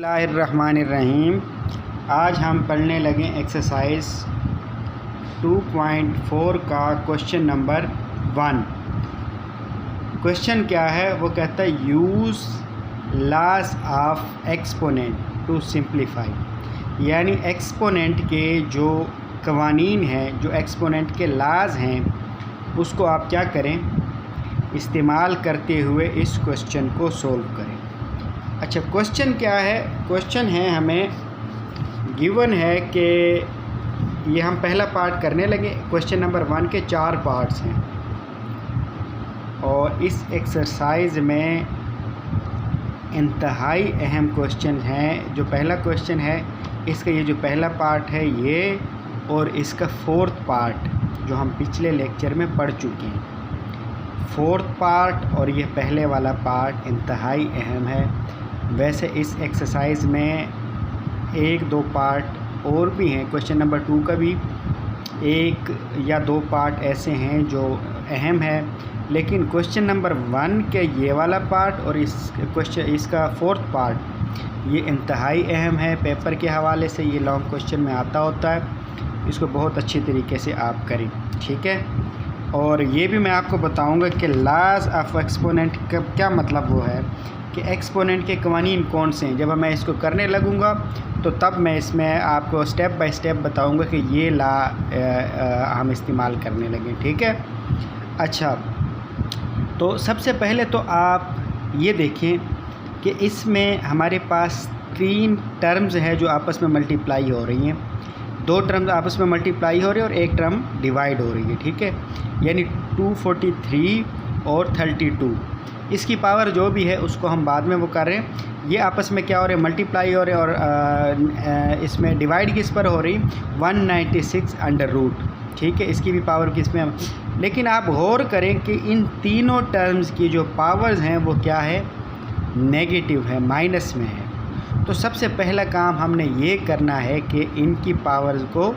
बिस्मिल्लाहिर्रहमानिर्रहीम। आज हम पढ़ने लगे एक्सरसाइज 2.4 का क्वेश्चन नंबर 1। क्वेश्चन क्या है, वो कहता है use laws of exponent to simplify. यानी एक्सपोनेंट के जो कवानीन हैं, जो एक्सपोनेंट के लॉज हैं, उसको आप क्या करें, इस्तेमाल करते हुए इस क्वेश्चन को सोल्व करें। अच्छा, क्वेश्चन क्या है? क्वेश्चन है, हमें गिवन है कि ये हम पहला पार्ट करने लगे। क्वेश्चन नंबर 1 के 4 पार्ट्स हैं और इस एक्सरसाइज में इंतहाई अहम क्वेश्चन हैं। जो पहला क्वेश्चन है इसका, ये जो पहला पार्ट है ये, और इसका 4th पार्ट जो हम पिछले लेक्चर में पढ़ चुके हैं। 4th पार्ट और ये पहले वाला पार्ट इंतहाई अहम है। वैसे इस एक्सरसाइज में 1-2 पार्ट और भी हैं। क्वेश्चन नंबर 2 का भी 1 या 2 पार्ट ऐसे हैं जो अहम है, लेकिन क्वेश्चन नंबर 1 के ये वाला पार्ट और इसका 4th पार्ट ये इंतहाई अहम है। पेपर के हवाले से ये लॉन्ग क्वेश्चन में आता होता है, इसको बहुत अच्छी तरीके से आप करें, ठीक है। और ये भी मैं आपको बताऊंगा कि लॉज ऑफ एक्सपोनेंट का क्या मतलब वो है कि एक्सपोनेंट के कवानीन कौन से हैं। जब मैं इसको करने लगूंगा तो तब मैं इसमें आपको स्टेप बाय स्टेप बताऊंगा कि ये ला हम इस्तेमाल करने लगे, ठीक है। अच्छा, तो सबसे पहले तो आप ये देखें कि इसमें हमारे पास 3 टर्म्स हैं जो आपस में मल्टीप्लाई हो रही हैं। 2 टर्म्स आपस में मल्टीप्लाई हो रही है और 1 टर्म डिवाइड हो रही है, ठीक है। यानी 243 और 32, इसकी पावर जो भी है उसको हम बाद में वो कर रहे हैं। ये आपस में क्या हो रहे हैं, मल्टीप्लाई हो रहे हैं। और इसमें डिवाइड किस पर हो रही, 196 अंडर रूट, ठीक है। इसकी भी पावर किस में, लेकिन आप गौर करें कि इन तीनों टर्म्स की जो पावर्स हैं वो क्या है, नेगेटिव है, माइनस में है। तो सबसे पहला काम हमने ये करना है कि इनकी पावर्स को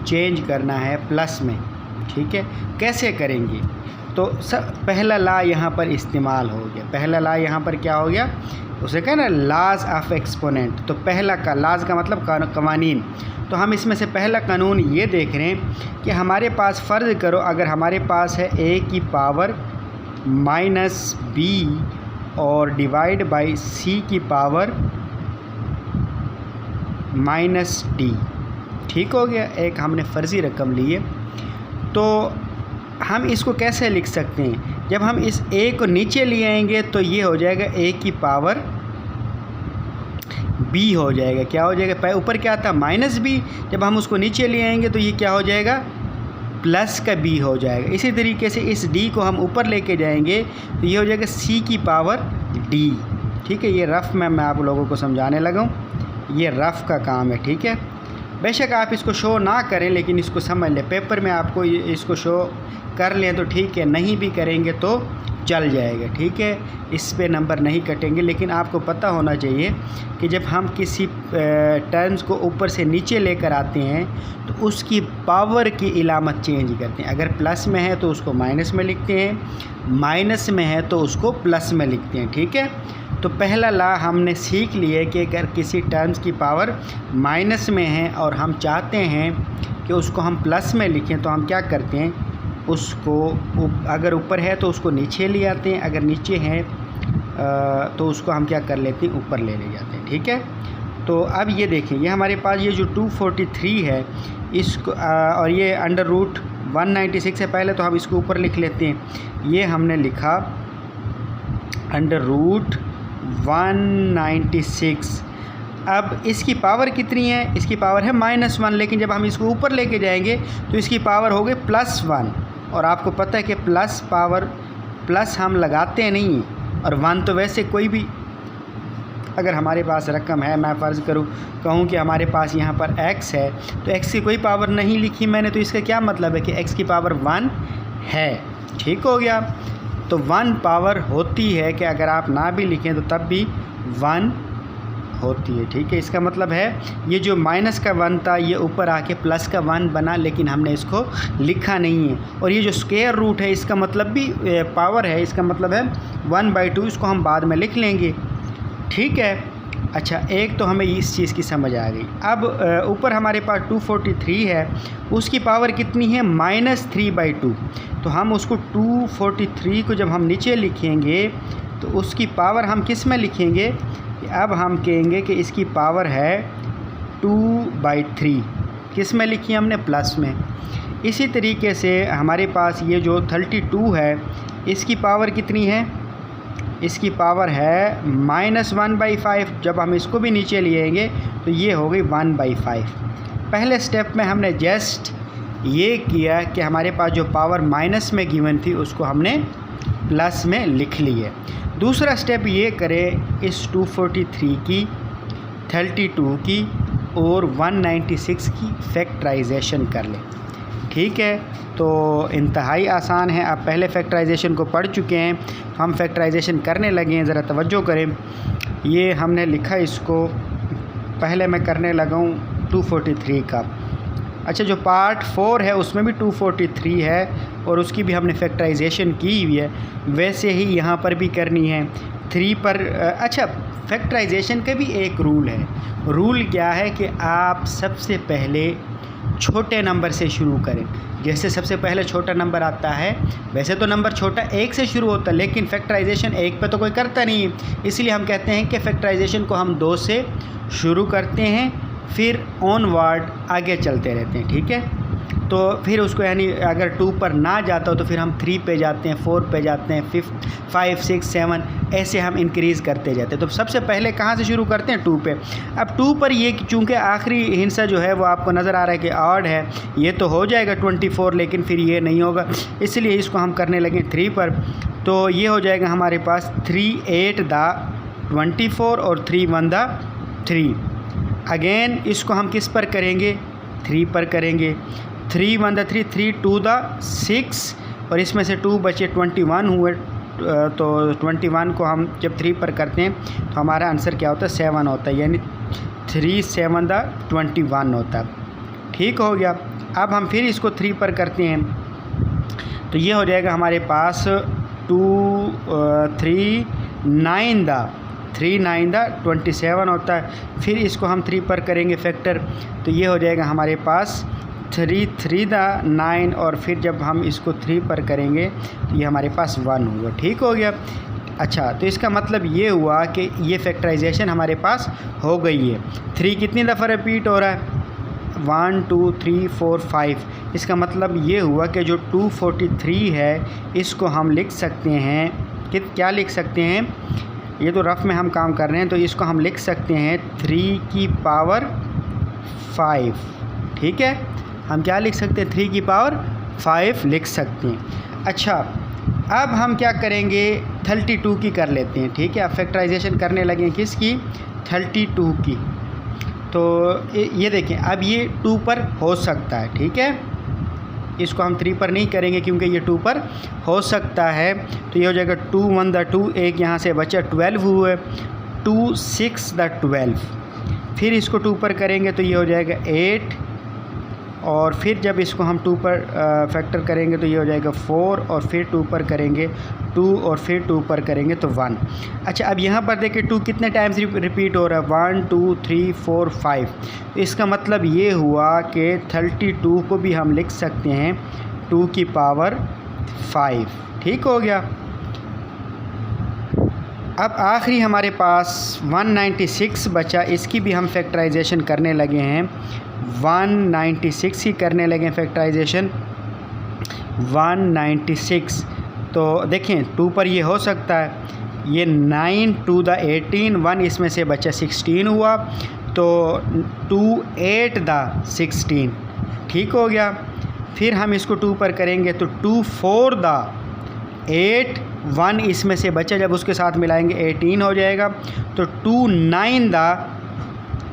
चेंज करना है प्लस में, ठीक है। कैसे करेंगे? तो पहला ला यहाँ पर इस्तेमाल हो गया। पहला ला यहाँ पर क्या हो गया, उसे कहना लॉज ऑफ एक्सपोनेंट। तो पहला का लॉज का मतलब कवानीन। तो हम इसमें से पहला कानून ये देख रहे हैं कि हमारे पास, फ़र्ज़ करो अगर हमारे पास है a की पावर -b और डिवाइड बाई c की पावर -d, ठीक हो गया। एक हमने फ़र्ज़ी रकम ली है। तो हम इसको कैसे लिख सकते हैं? जब हम इस a को नीचे ले आएंगे तो ये हो जाएगा a की पावर b हो जाएगा। क्या हो जाएगा, ऊपर क्या था -b, जब हम उसको नीचे ले आएंगे तो ये क्या हो जाएगा, प्लस का b हो जाएगा। इसी तरीके से इस d को हम ऊपर लेके जाएंगे तो ये हो जाएगा c की पावर d, ठीक है। ये रफ़ में मैं आप लोगों को समझाने लगा हूँ, ये रफ़ का काम है, ठीक है। बेशक आप इसको शो ना करें, लेकिन इसको समझ लें। पेपर में आपको इसको शो कर लें तो ठीक है, नहीं भी करेंगे तो चल जाएगा, ठीक है। इस पे नंबर नहीं कटेंगे, लेकिन आपको पता होना चाहिए कि जब हम किसी टर्म्स को ऊपर से नीचे लेकर आते हैं तो उसकी पावर की इलामत चेंज करते हैं। अगर प्लस में है तो उसको माइनस में लिखते हैं, माइनस में है तो उसको प्लस में लिखते हैं, ठीक है। तो पहला ला हमने सीख लिया कि अगर किसी टर्म्स की पावर माइनस में है और हम चाहते हैं कि उसको हम प्लस में लिखें, तो हम क्या करते हैं, उसको अगर ऊपर है तो उसको नीचे ले आते हैं, अगर नीचे है तो उसको हम क्या कर लेते हैं, ऊपर ले जाते हैं, ठीक है। तो अब ये देखें, ये हमारे पास ये जो 243 है इसको और ये अंडर रूट 196 है। पहले तो हम इसको ऊपर लिख लेते हैं। ये हमने लिखा अंडर रूट 196। अब इसकी पावर कितनी है, इसकी पावर है -1, लेकिन जब हम इसको ऊपर लेके जाएंगे तो इसकी पावर हो गई +1। और आपको पता है कि प्लस पावर, प्लस हम लगाते नहीं हैं, और 1 तो वैसे कोई भी, अगर हमारे पास रकम है, मैं फ़र्ज़ कहूँ कि हमारे पास यहाँ पर x है, तो x की कोई पावर नहीं लिखी मैंने, तो इसका क्या मतलब है कि x की पावर 1 है, ठीक हो गया। तो 1 पावर होती है कि अगर आप ना भी लिखें तो तब भी 1 होती है, ठीक है। इसका मतलब है ये जो माइनस का 1 था ये ऊपर आके प्लस का 1 बना, लेकिन हमने इसको लिखा नहीं है। और ये जो स्क्वायर रूट है इसका मतलब भी पावर है, इसका मतलब है 1/2, इसको हम बाद में लिख लेंगे, ठीक है। अच्छा, एक तो हमें इस चीज़ की समझ आ गई। अब ऊपर हमारे पास 243 है, उसकी पावर कितनी है -3/2। तो हम उसको 243 को जब हम नीचे लिखेंगे तो उसकी पावर हम किस में लिखेंगे, अब हम कहेंगे कि इसकी पावर है 2/3। किस में लिखी हमने, प्लस में। इसी तरीके से हमारे पास ये जो 32 है इसकी पावर कितनी है, इसकी पावर है -1/5। जब हम इसको भी नीचे लिएंगे तो ये हो गई 1/5। पहले स्टेप में हमने जस्ट ये किया कि हमारे पास जो पावर माइनस में गिवन थी उसको हमने प्लस में लिख ली है। दूसरा स्टेप ये करें, इस 243 की, 32 की और 196 की फैक्टराइजेशन कर लें। ठीक है, तो इंतहाई आसान है। आप पहले फैक्टराइजेशन को पढ़ चुके हैं, हम फैक्टराइजेशन करने लगे हैं। ज़रा तवज्जो करें, ये हमने लिखा, इसको पहले मैं करने लगा हूँ 243 का। अच्छा, जो पार्ट 4 है उसमें भी 243 है और उसकी भी हमने फैक्टराइजेशन की हुई है, वैसे ही यहाँ पर भी करनी है 3 पर। अच्छा, फैक्टराइजेशन का भी एक रूल है। रूल क्या है कि आप सबसे पहले छोटे नंबर से शुरू करें। जैसे सबसे पहले छोटा नंबर आता है, वैसे तो नंबर छोटा 1 से शुरू होता है, लेकिन फैक्टराइजेशन 1 पे तो कोई करता नहीं है, इसलिए हम कहते हैं कि फैक्टराइजेशन को हम 2 से शुरू करते हैं, फिर ऑनवर्ड आगे चलते रहते हैं। ठीक है, तो फिर उसको यानी अगर 2 पर ना जाता हो तो फिर हम 3 पे जाते हैं, 4 पे जाते हैं, 5, 6, 7 ऐसे हम इंक्रीज़ करते जाते हैं। तो सबसे पहले कहाँ से शुरू करते हैं, 2 पे। अब 2 पर ये चूँकि आखिरी हिस्सा जो है वो आपको नज़र आ रहा है कि ऑड है, ये तो हो जाएगा 24, लेकिन फिर ये नहीं होगा, इसलिए इसको हम करने लगे 3 पर। तो ये हो जाएगा हमारे पास 3 8 दा 24 और 3 1 दा 3। अगेन इसको हम किस पर करेंगे, 3 पर करेंगे। 3 1 दा 3, 3 2 दा 6 और इसमें से 2 बचे 21 हुए। तो 21 को हम जब 3 पर करते हैं तो हमारा आंसर क्या होता है, 7 होता है, यानी 3 7 दा 21 होता है। ठीक हो गया। अब हम फिर इसको 3 पर करते हैं तो ये हो जाएगा हमारे पास 3 9 दा 27 होता है। फिर इसको हम 3 पर करेंगे फैक्टर, तो ये हो जाएगा हमारे पास 3 3 दा 9 और फिर जब हम इसको 3 पर करेंगे तो ये हमारे पास 1 हुआ। ठीक हो गया। अच्छा, तो इसका मतलब ये हुआ कि ये फैक्टराइजेशन हमारे पास हो गई है। 3 कितनी दफ़ा रिपीट हो रहा है, 1 2 3 4 5। इसका मतलब ये हुआ कि जो 243 है इसको हम लिख सकते हैं कि क्या लिख सकते हैं, ये तो रफ़ में हम काम कर रहे हैं, तो इसको हम लिख सकते हैं 3 की पावर 5। ठीक है, हम क्या लिख सकते हैं, 3 की पावर 5 लिख सकते हैं। अच्छा, अब हम क्या करेंगे, 32 की कर लेते हैं। ठीक है, अब फैक्टराइजेशन करने लगे किसकी, 32 की। तो ये देखें, अब ये 2 पर हो सकता है। ठीक है, इसको हम 3 पर नहीं करेंगे क्योंकि ये 2 पर हो सकता है। तो ये हो जाएगा 2 1 दा 2, एक यहाँ से बचा 12 हुए, 2 6 दा 12। फिर इसको 2 पर करेंगे तो ये हो जाएगा 8 और फिर जब इसको हम 2 पर फैक्टर करेंगे तो ये हो जाएगा 4 और फिर 2 पर करेंगे 2 और फिर 2 पर करेंगे तो 1। अच्छा, अब यहाँ पर देखिए 2 कितने टाइम्स रिपीट हो रहा है, 1 2 3 4 5। इसका मतलब ये हुआ कि 32 को भी हम लिख सकते हैं 2 की पावर 5। ठीक हो गया। अब आखिरी हमारे पास 196 बचा, इसकी भी हम फैक्टराइजेशन करने लगे हैं। 196 ही करने लगे फैक्टराइजेशन, 196। तो देखें 2 पर ये हो सकता है, ये 9 2 दा 18, 1 इसमें से बचा 16 हुआ, तो 2 8 दा 16। ठीक हो गया। फिर हम इसको 2 पर करेंगे तो 2 4 दा 8, 1 इसमें से बचा, जब उसके साथ मिलाएंगे 18 हो जाएगा, तो 2 9 दा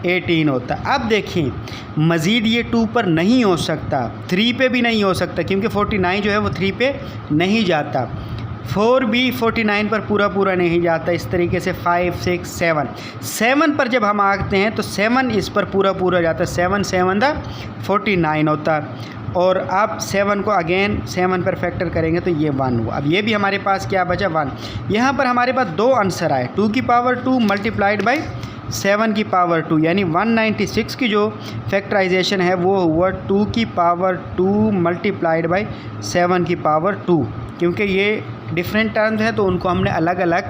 18 होता। अब देखें मज़ीद ये 2 पर नहीं हो सकता, 3 पे भी नहीं हो सकता क्योंकि 49 जो है वो 3 पे नहीं जाता, 4 भी 49 पर पूरा नहीं जाता। इस तरीके से 5 6 7 पर जब हम आते हैं तो 7 इस पर पूरा जाता है, 7 7 दा 49 होता। और अब 7 को अगेन 7 पर फैक्टर करेंगे तो ये 1 हुआ। अब ये भी हमारे पास क्या बचा, 1। यहाँ पर हमारे पास 2 आंसर आए, 2 की पावर 2 मल्टीप्लाइड बाई 7 की पावर 2, यानी 196 की जो फैक्टराइजेशन है वो हुआ 2 की पावर 2 मल्टीप्लाइड बाई 7 की पावर 2। क्योंकि ये डिफरेंट टर्म्स हैं तो उनको हमने अलग अलग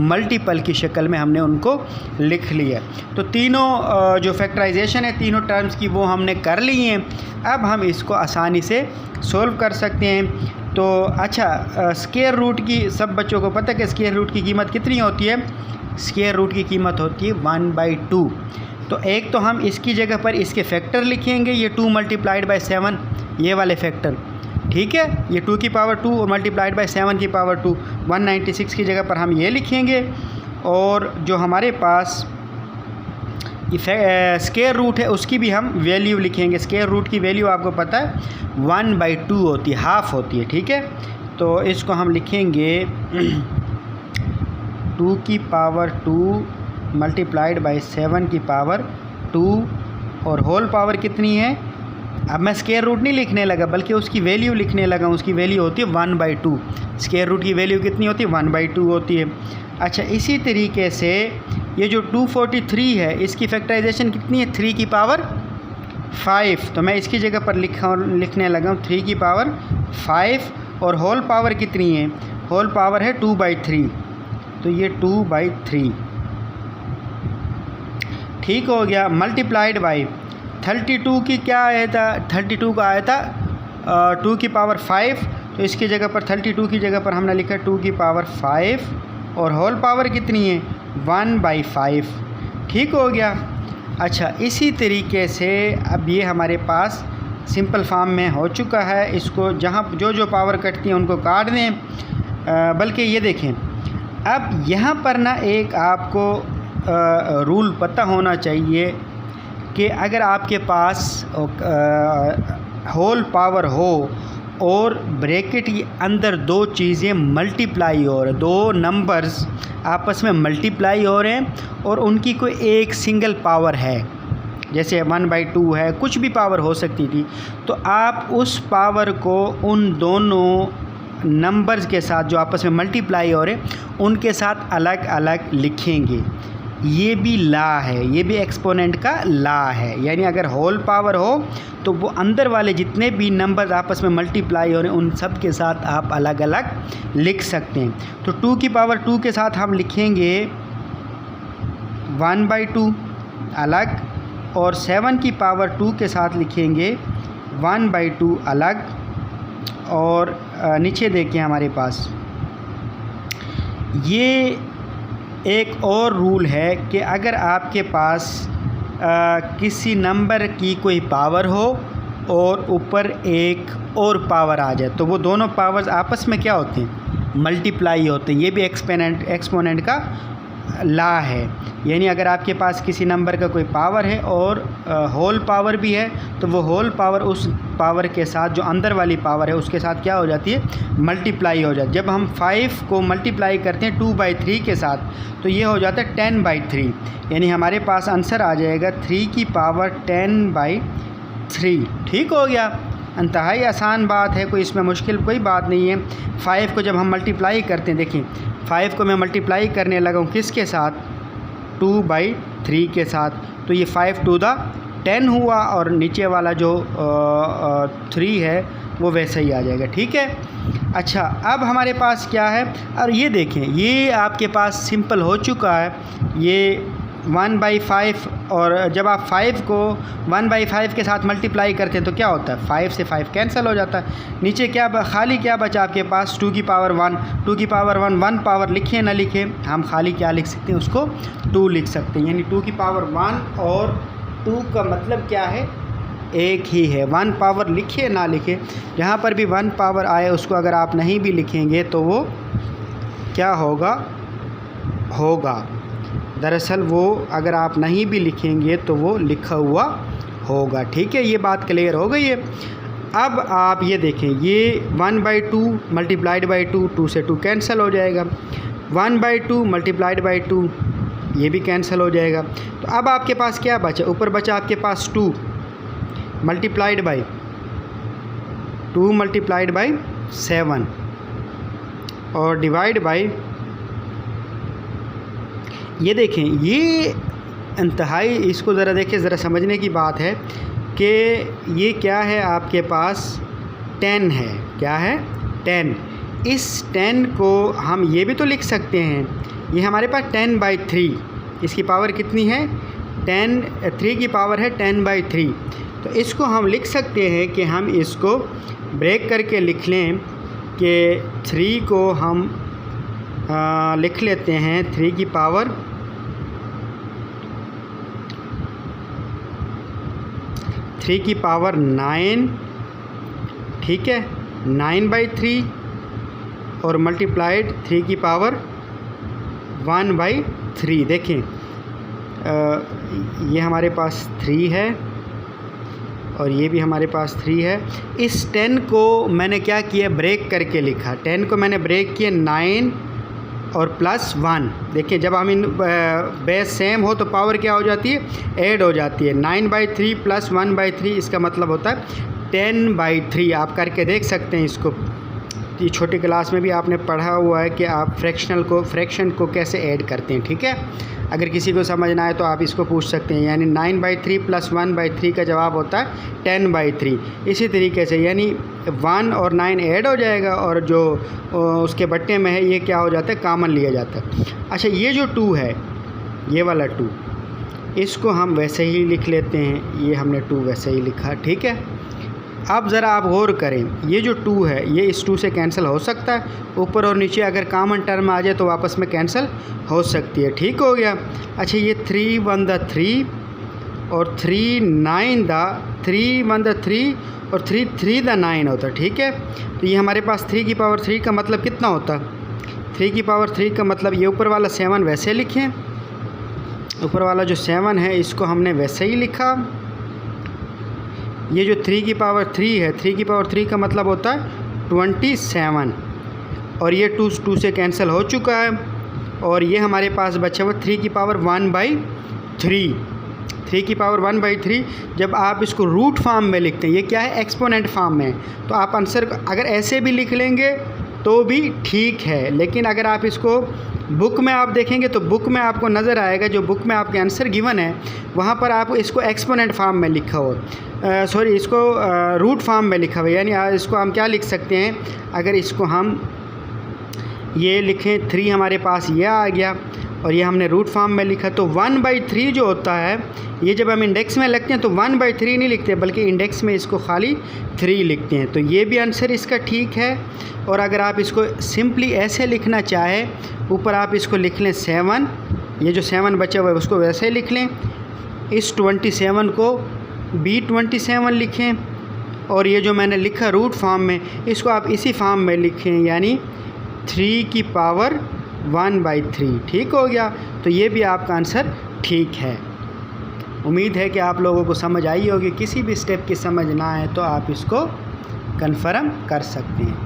मल्टीपल की शक्ल में हमने उनको लिख लिया। तो तीनों जो फैक्टराइजेशन है तीनों टर्म्स की वो हमने कर ली हैं। अब हम इसको आसानी से सोल्व कर सकते हैं। तो अच्छा, स्क्वायर रूट की सब बच्चों को पता है कि स्क्वायर रूट की कीमत कितनी होती है? स्क्वायर रूट की कीमत होती है 1/2। तो एक तो हम इसकी जगह पर इसके फैक्टर लिखेंगे, ये 2 मल्टीप्लाइड बाई 7, ये वाले फैक्टर, ठीक है। ये 2 की पावर 2 और मल्टीप्लाइड बाई 7 की पावर 2, 196 की जगह पर हम ये लिखेंगे। और जो हमारे पास स्क्वायर रूट है उसकी भी हम वैल्यू लिखेंगे। स्क्वायर रूट की वैल्यू आपको पता है 1/2 होती है, हाफ़ होती है, ठीक है। तो इसको हम लिखेंगे 2 की पावर 2 मल्टीप्लाइड बाई 7 की पावर 2 और होल पावर कितनी है? अब मैं स्क्वायर रूट नहीं लिखने लगा बल्कि उसकी वैल्यू लिखने लगा। उसकी वैल्यू होती है 1/2। स्क्वायर रूट की वैल्यू कितनी होती है? 1/2 होती है। अच्छा, इसी तरीके से ये जो 243 है इसकी फैक्टराइजेशन कितनी है? 3 की पावर 5। तो मैं इसकी जगह पर लिखने लगा हूँ 3 की पावर 5 और होल पावर कितनी है? होल पावर है 2/3, तो ये 2/3, ठीक हो गया। मल्टीप्लाइड बाई 32 की क्या आया था? 32 का आया था 2 की पावर 5, तो इसकी जगह पर 32 की जगह पर हमने लिखा 2 की पावर 5 और होल पावर कितनी है? 1/5, ठीक हो गया। अच्छा, इसी तरीके से अब ये हमारे पास सिंपल फॉर्म में हो चुका है। इसको जहाँ जो पावर कटती है उनको काट दें। बल्कि ये देखें, अब यहाँ पर ना एक आपको रूल पता होना चाहिए कि अगर आपके पास होल पावर हो और ब्रैकेट के अंदर दो चीज़ें मल्टीप्लाई हो रहे, दो नंबर्स आपस में मल्टीप्लाई हो रहे हैं और उनकी कोई एक सिंगल पावर है, जैसे 1/2 है, कुछ भी पावर हो सकती थी, तो आप उस पावर को उन दोनों नंबर्स के साथ जो आपस में मल्टीप्लाई हो रहे उनके साथ अलग अलग लिखेंगे। ये भी लॉ है, ये भी एक्सपोनेंट का लॉ है। यानी अगर होल पावर हो तो वो अंदर वाले जितने भी नंबर आपस में मल्टीप्लाई हो रहे हैं उन सब के साथ आप अलग अलग लिख सकते हैं। तो 2 की पावर 2 के साथ हम लिखेंगे 1/2 अलग, और 7 की पावर 2 के साथ लिखेंगे 1/2 अलग। और नीचे देखिए हमारे पास ये एक और रूल है कि अगर आपके पास किसी नंबर की कोई पावर हो और ऊपर एक और पावर आ जाए तो वो दोनों पावर्स आपस में क्या होते हैं? मल्टीप्लाई होते हैं। ये भी एक्सपोनेंट का लॉ है। यानी अगर आपके पास किसी नंबर का कोई पावर है और होल पावर भी है तो वो होल पावर उस पावर के साथ जो अंदर वाली पावर है उसके साथ क्या हो जाती है? मल्टीप्लाई हो जाती है। जब हम 5 को मल्टीप्लाई करते हैं 2/3 के साथ तो ये हो जाता है 10/3, यानी हमारे पास आंसर आ जाएगा 3 की पावर 10/3। ठीक हो गया, इंतहाई आसान बात है, कोई इसमें मुश्किल कोई बात नहीं है। 5 को जब हम मल्टीप्लाई करते हैं, देखिए 5 को मैं मल्टीप्लाई करने लगा हूँ किसके साथ? 2/3 के साथ, तो ये 5 to the 10 हुआ और नीचे वाला जो 3 है वो वैसे ही आ जाएगा। ठीक है। अच्छा, अब हमारे पास क्या है? और ये देखें, ये आपके पास सिंपल हो चुका है, ये 1/5, और जब आप 5 को 1/5 के साथ मल्टीप्लाई करते हैं तो क्या होता है? 5 से 5 कैंसिल हो जाता है। नीचे क्या खाली क्या बचा आपके पास? 2 की पावर 1। 2 की पावर 1 पावर लिखें ना लिखें, हम खाली क्या लिख सकते हैं? उसको 2 लिख सकते हैं। यानी 2 की पावर 1 और 2 का मतलब क्या है? एक ही है। 1 पावर लिखे ना लिखे, जहाँ पर भी 1 पावर आए उसको अगर आप नहीं भी लिखेंगे तो वो क्या होगा? दरअसल वो अगर आप नहीं भी लिखेंगे तो वो लिखा हुआ होगा। ठीक है, ये बात क्लियर हो गई है। अब आप ये देखें, ये 1/2 मल्टीप्लाइड बाई 2, 2 से 2 कैंसिल हो जाएगा। 1/2 मल्टीप्लाइड बाई 2 ये भी कैंसिल हो जाएगा। तो अब आपके पास क्या बचा? ऊपर बचा आपके पास 2 मल्टीप्लाइड बाई 2 मल्टीप्लाइड बाई 7 और डिवाइड बाई, ये देखें, ये इंतहाई, इसको ज़रा देखिए, ज़रा समझने की बात है कि ये क्या है, आपके पास 10 है, क्या है 10। इस 10 को हम ये भी तो लिख सकते हैं, ये हमारे पास 10/3, इसकी पावर कितनी है 10, 3 की पावर है 10/3। तो इसको हम लिख सकते हैं कि हम इसको ब्रेक करके लिख लें कि 3 को हम लिख लेते हैं 3 की पावर 9, ठीक है, 9/3 और मल्टीप्लाइड 3 की पावर 1/3। देखें ये हमारे पास 3 है और ये भी हमारे पास 3 है। इस 10 को मैंने क्या किया, ब्रेक करके लिखा। 10 को मैंने ब्रेक किया 9 और +1। देखिए जब हम इन बेस सेम हो तो पावर क्या हो जाती है, ऐड हो जाती है। 9/3 + 1/3 इसका मतलब होता है 10/3। आप करके देख सकते हैं इसको, ये छोटी क्लास में भी आपने पढ़ा हुआ है कि आप फ्रैक्शन को कैसे ऐड करते हैं, ठीक है। अगर किसी को समझना है तो आप इसको पूछ सकते हैं। यानी 9/3 + 1/3 का जवाब होता है 10/3। इसी तरीके से यानी 1 और 9 ऐड हो जाएगा और जो उसके बट्टे में है ये क्या हो जाता है, कॉमन लिया जाता है। अच्छा ये जो 2 है, ये वाला 2, इसको हम वैसे ही लिख लेते हैं, ये हमने 2 वैसे ही लिखा, ठीक है। अब ज़रा आप गौर करें, ये जो 2 है ये इस 2 से कैंसिल हो सकता है, ऊपर और नीचे अगर कॉमन टर्म आ जाए तो वापस में कैंसिल हो सकती है, ठीक हो गया। अच्छा ये 3 1 द 3 और 3 9 द 3 1 द 3 और 3 3 द 9 होता, ठीक है। तो ये हमारे पास 3 की पावर 3 का मतलब कितना होता, 3 की पावर 3 का मतलब ये ऊपर वाला 7 वैसे लिखें, ऊपर वाला जो 7 है इसको हमने वैसे ही लिखा। ये जो 3 की पावर 3 है, 3 की पावर 3 का मतलब होता है 27 और ये 2 से कैंसिल हो चुका है और ये हमारे पास बचा हुआ 3 की पावर 1/3। 3 की पावर 1/3 जब आप इसको रूट फॉर्म में लिखते हैं, ये क्या है, एक्सपोनेंट फॉर्म में, तो आप आंसर अगर ऐसे भी लिख लेंगे तो भी ठीक है। लेकिन अगर आप इसको बुक में आप देखेंगे तो बुक में आपको नज़र आएगा, जो बुक में आपके आंसर गिवन है वहाँ पर आप इसको एक्सपोनेंट फॉर्म में लिखा हो, इसको रूट फॉर्म में लिखा हुआ है। यानी इसको हम क्या लिख सकते हैं, अगर इसको हम ये लिखें 3 हमारे पास ये आ गया और ये हमने रूट फॉर्म में लिखा, तो 1/3 जो होता है ये जब हम इंडेक्स में लिखते हैं तो 1/3 नहीं लिखते बल्कि इंडेक्स में इसको खाली 3 लिखते हैं। तो ये भी आंसर इसका ठीक है। और अगर आप इसको सिंपली ऐसे लिखना चाहें, ऊपर आप इसको लिख लें 7, ये जो 7 बचा हुआ है उसको वैसे लिख लें, इस 27 को B27 लिखें और ये जो मैंने लिखा रूट फॉर्म में इसको आप इसी फॉर्म में लिखें, यानी 3 की पावर 1/3, ठीक हो गया। तो ये भी आपका आंसर ठीक है। उम्मीद है कि आप लोगों को समझ आई होगी। किसी भी स्टेप की समझ ना आए तो आप इसको कन्फर्म कर सकते हैं।